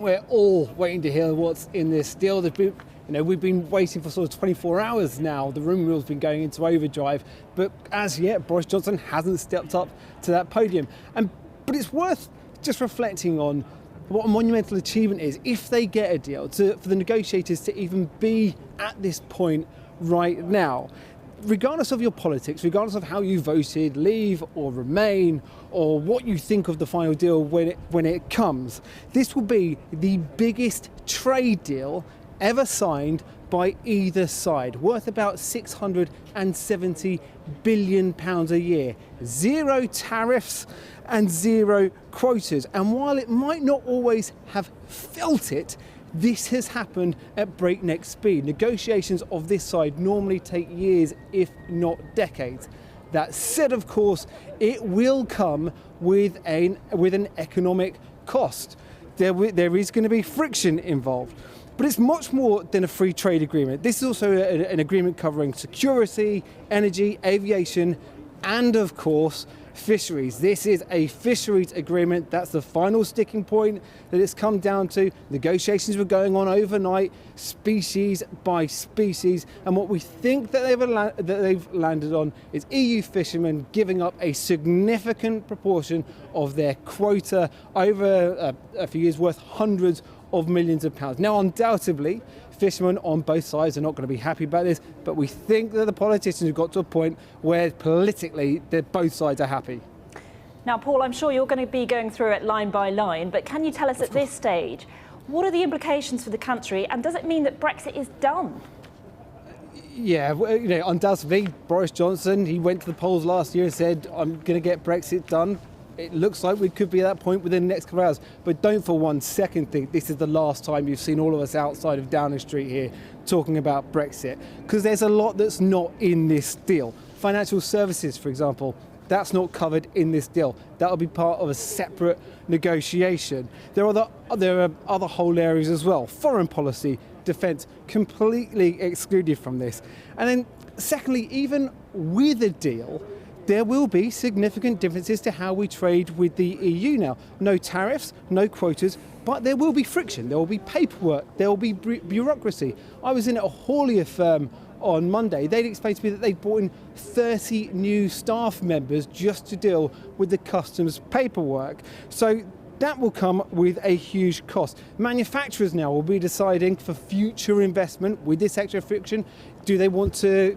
We're all waiting to hear what's in this deal. We've been waiting for sort of 24 hours now. The rumour mill's been going into overdrive, but as yet, Boris Johnson hasn't stepped up to that podium. But it's worth just reflecting on what a monumental achievement is if they get a deal, for the negotiators to even be at this point right now. Regardless of your politics, regardless of how you voted, leave or remain, or what you think of the final deal when it comes, this will be the biggest trade deal ever signed by either side, worth about £670 billion a year. Zero tariffs and zero quotas. And while it might not always have felt it, this has happened at breakneck speed. Negotiations of this side normally take years, if not decades. That said, of course, it will come with an economic cost. There is going to be friction involved. But it's much more than a free trade agreement. This is also an agreement covering security, energy, aviation, and of course, fisheries. This is a fisheries agreement. That's the final sticking point that it's come down to. Negotiations were going on overnight, species by species, and what we think that they've landed on is EU fishermen giving up a significant proportion of their quota over a few years, worth hundreds of millions of pounds. Now, undoubtedly, fishermen on both sides are not going to be happy about this, but we think that the politicians have got to a point where politically both sides are happy. Now, Paul, I'm sure you're going to be going through it line by line, but can you tell us at this stage, what are the implications for the country, and does it mean that Brexit is done? Yeah, undoubtedly, Boris Johnson, he went to the polls last year and said, I'm going to get Brexit done. It looks like we could be at that point within the next couple of hours. But don't for 1 second think this is the last time you've seen all of us outside of Downing Street here talking about Brexit. Because there's a lot that's not in this deal. Financial services, for example, that's not covered in this deal. That'll be part of a separate negotiation. There are other whole areas as well. Foreign policy, defence, completely excluded from this. And then secondly, even with a deal, there will be significant differences to how we trade with the EU now. No tariffs, no quotas, but there will be friction, there will be paperwork, there will be bureaucracy. I was in a haulier firm on Monday. They'd explained to me that they'd brought in 30 new staff members just to deal with the customs paperwork. So that will come with a huge cost. Manufacturers now will be deciding for future investment with this extra friction. Do they want to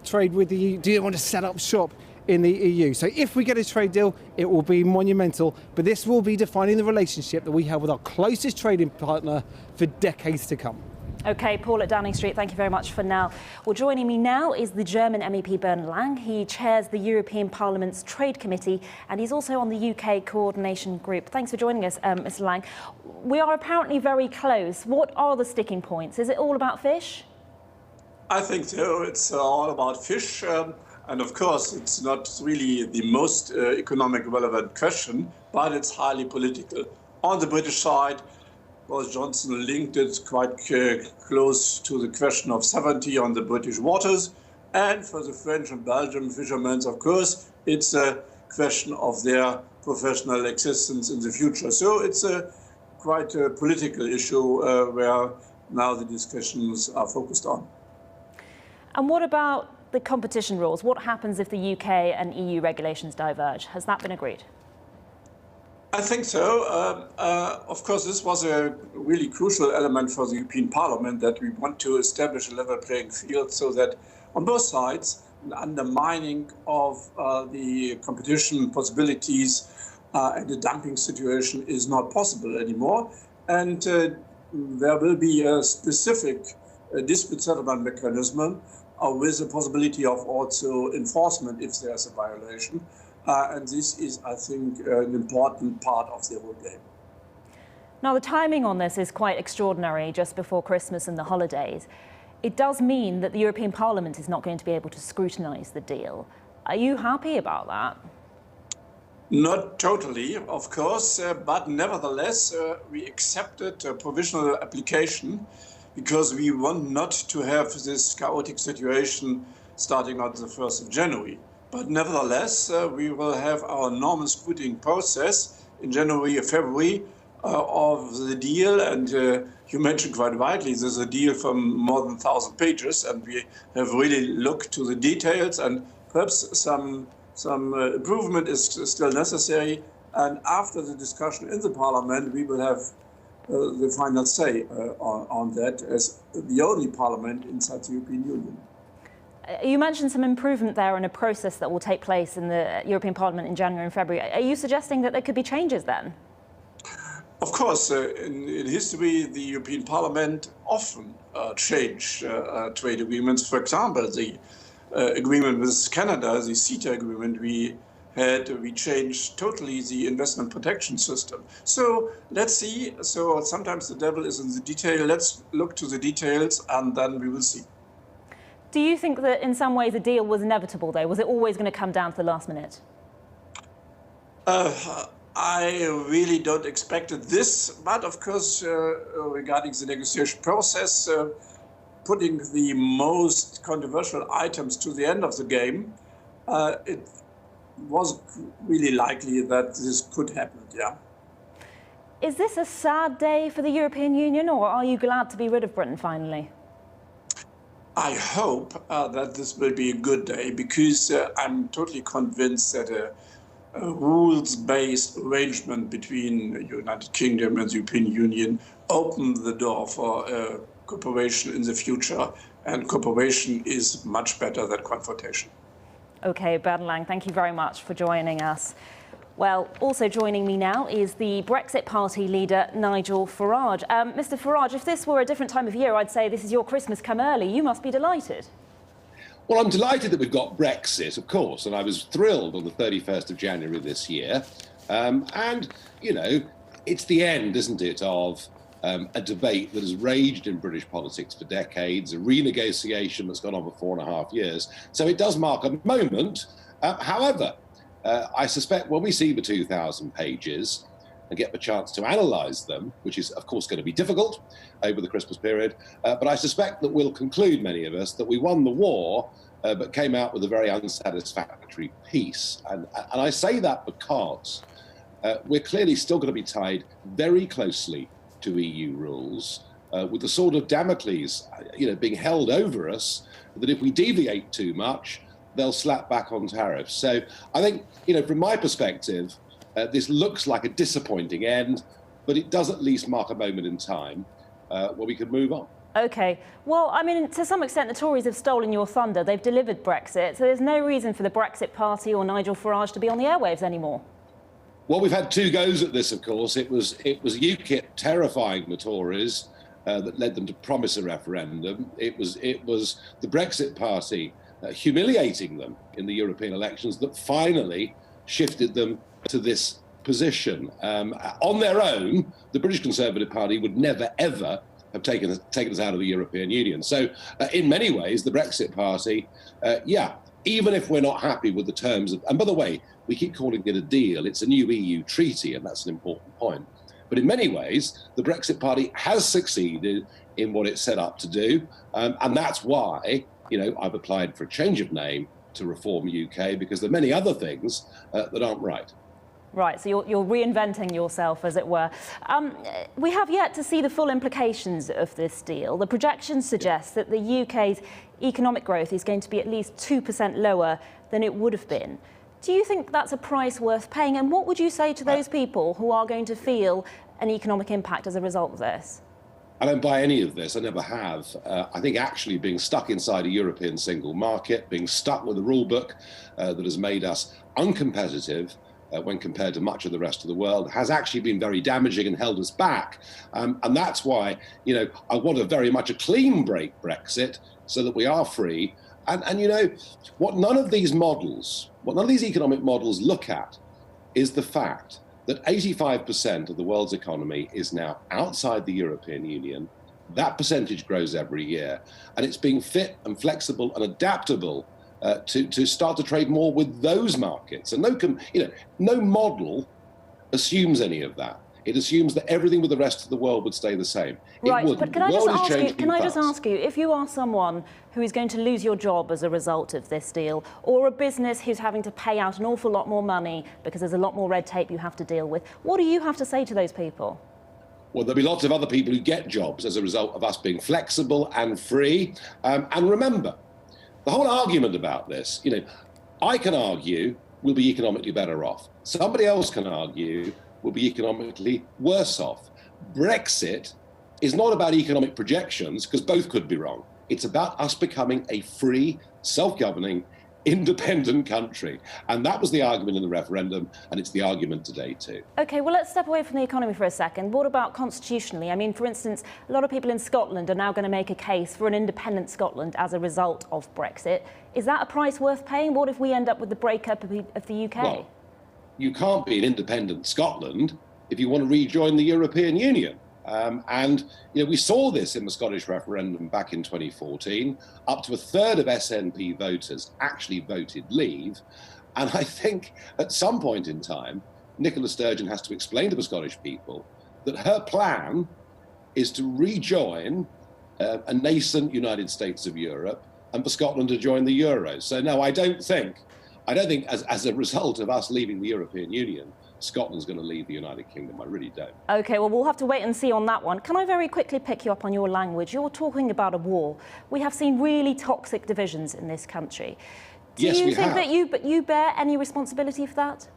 trade with the EU? Do they want to set up shop in the EU? So if we get a trade deal, it will be monumental, but this will be defining the relationship that we have with our closest trading partner for decades to come. OK, Paul at Downing Street, thank you very much for now. Well, joining me now is the German MEP Bernd Lang. He chairs the European Parliament's Trade Committee, and he's also on the UK Coordination Group. Thanks for joining us, Mr. Lang. We are apparently very close. What are the sticking points? Is it all about fish? I think so. It's all about fish. And of course, it's not really the most economic relevant question, but it's highly political. On the British side, Boris Johnson linked it quite close to the question of sovereignty on the British waters. And for the French and Belgian fishermen, of course, it's a question of their professional existence in the future. So it's quite a political issue where now the discussions are focused on. And what about the competition rules? What happens if the UK and EU regulations diverge? Has that been agreed? I think so. Of course, this was a really crucial element for the European Parliament, that we want to establish a level playing field so that on both sides, an undermining of the competition possibilities and the dumping situation is not possible anymore. And there will be a specific dispute settlement mechanism with the possibility of also enforcement if there's a violation. And this is, I think, an important part of the whole game. Now, the timing on this is quite extraordinary, just before Christmas and the holidays. It does mean that the European Parliament is not going to be able to scrutinise the deal. Are you happy about that? Not totally, of course, but nevertheless, we accepted a provisional application because we want not to have this chaotic situation starting on the 1st of January. But nevertheless, we will have our normal scrutiny process in January or February of the deal. And you mentioned quite rightly, this is a deal from more than 1,000 pages, and we have really looked to the details, and perhaps some improvement is still necessary. And after the discussion in the Parliament, we will have the final say on that as the only parliament inside the European Union. You mentioned some improvement there in a process that will take place in the European Parliament in January and February. Are you suggesting that there could be changes then? Of course, in history, the European Parliament often changed trade agreements. For example, the agreement with Canada, the CETA agreement, we changed totally the investment protection system. So let's see. So sometimes the devil is in the detail. Let's look to the details, and then we will see. Do you think that in some ways a deal was inevitable, though? Was it always going to come down to the last minute? I really don't expect this, but of course, regarding the negotiation process, putting the most controversial items to the end of the game, it was really likely that this could happen, yeah. Is this a sad day for the European Union, or are you glad to be rid of Britain finally? I hope that this will be a good day, because I'm totally convinced that a rules-based arrangement between the United Kingdom and the European Union opened the door for cooperation in the future, and cooperation is much better than confrontation. OK, Bernd Lang, thank you very much for joining us. Well, also joining me now is the Brexit Party leader, Nigel Farage. Mr Farage, if this were a different time of year, I'd say this is your Christmas come early. You must be delighted. Well, I'm delighted that we've got Brexit, of course, and I was thrilled on the 31st of January this year. And, you know, it's the end, isn't it, of a debate that has raged in British politics for decades, a renegotiation that's gone on for 4.5 years. So it does mark a moment. However, I suspect when we see the 2,000 pages and get the chance to analyse them, which is, of course, going to be difficult over the Christmas period, but I suspect that we'll conclude, many of us, that we won the war, but came out with a very unsatisfactory peace. And I say that because we're clearly still going to be tied very closely to EU rules, with the sword of Damocles, being held over us, that if we deviate too much, they'll slap back on tariffs. So I think, from my perspective, this looks like a disappointing end, but it does at least mark a moment in time where we can move on. OK. Well, I mean, to some extent, the Tories have stolen your thunder. They've delivered Brexit, so there's no reason for the Brexit Party or Nigel Farage to be on the airwaves anymore. Well, we've had two goes at this, of course. It was UKIP terrifying the Tories that led them to promise a referendum. It was the Brexit Party humiliating them in the European elections that finally shifted them to this position. On their own, the British Conservative Party would never, ever have taken us out of the European Union. So in many ways, the Brexit Party, even if we're not happy with the terms of, and by the way, we keep calling it a deal, it's a new EU treaty, and that's an important point. But in many ways, the Brexit Party has succeeded in what it set up to do. And that's why, I've applied for a change of name to Reform UK, because there are many other things that aren't right. Right, so you're reinventing yourself, as it were. We have yet to see the full implications of this deal. The projections suggest that the UK's economic growth is going to be at least 2% lower than it would have been. Do you think that's a price worth paying? And what would you say to those people who are going to feel an economic impact as a result of this? I don't buy any of this. I never have. I think actually being stuck inside a European single market, being stuck with a rule book that has made us uncompetitive when compared to much of the rest of the world, has actually been very damaging and held us back. And that's why, I want very much a clean break Brexit so that we are free. And what none of these economic models look at is the fact that 85% of the world's economy is now outside the European Union. That percentage grows every year, and it's being fit and flexible and adaptable to start to trade more with those markets. And no model assumes any of that. It assumes that everything with the rest of the world would stay the same. Right, but can I just ask you, if you are someone who is going to lose your job as a result of this deal, or a business who's having to pay out an awful lot more money because there's a lot more red tape you have to deal with, what do you have to say to those people? Well, there'll be lots of other people who get jobs as a result of us being flexible and free. And remember, the whole argument about this, I can argue we'll be economically better off. Somebody else can argue we'll be economically worse off. Brexit is not about economic projections, because both could be wrong. It's about us becoming a free, self-governing, independent country. And that was the argument in the referendum, and it's the argument today too. OK, well, let's step away from the economy for a second. What about constitutionally? I mean, for instance, a lot of people in Scotland are now going to make a case for an independent Scotland as a result of Brexit. Is that a price worth paying? What if we end up with the breakup of the UK? Well, you can't be an independent Scotland if you want to rejoin the European Union. We saw this in the Scottish referendum back in 2014. Up to a third of SNP voters actually voted leave. And I think at some point in time, Nicola Sturgeon has to explain to the Scottish people that her plan is to rejoin a nascent United States of Europe and for Scotland to join the Euro. So no, I don't think as a result of us leaving the European Union, Scotland's going to leave the United Kingdom. I really don't. OK, well, we'll have to wait and see on that one. Can I very quickly pick you up on your language? You're talking about a war. We have seen really toxic divisions in this country. Do you think that you bear any responsibility for that?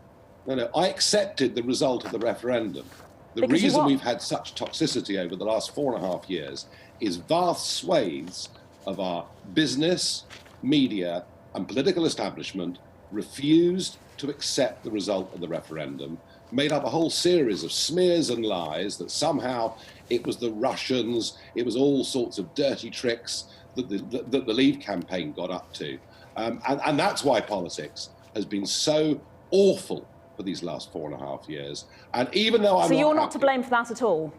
No, I accepted the result of the referendum. The reason we've had such toxicity over the last 4.5 years is vast swathes of our business, media and political establishment refused to accept the result of the referendum, made up a whole series of smears and lies that somehow it was the Russians, it was all sorts of dirty tricks that the Leave campaign got up to. And that's why politics has been so awful for these last 4.5 years. And even though So you're not to blame for that at all?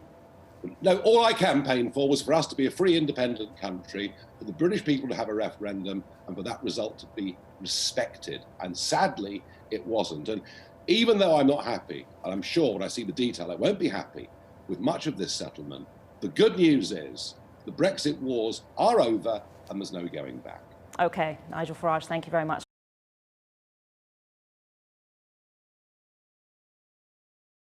No, all I campaigned for was for us to be a free, independent country, for the British people to have a referendum, and for that result to be respected. And sadly, it wasn't. And even though I'm not happy, and I'm sure when I see the detail, I won't be happy with much of this settlement, the good news is the Brexit wars are over and there's no going back. OK, Nigel Farage, thank you very much.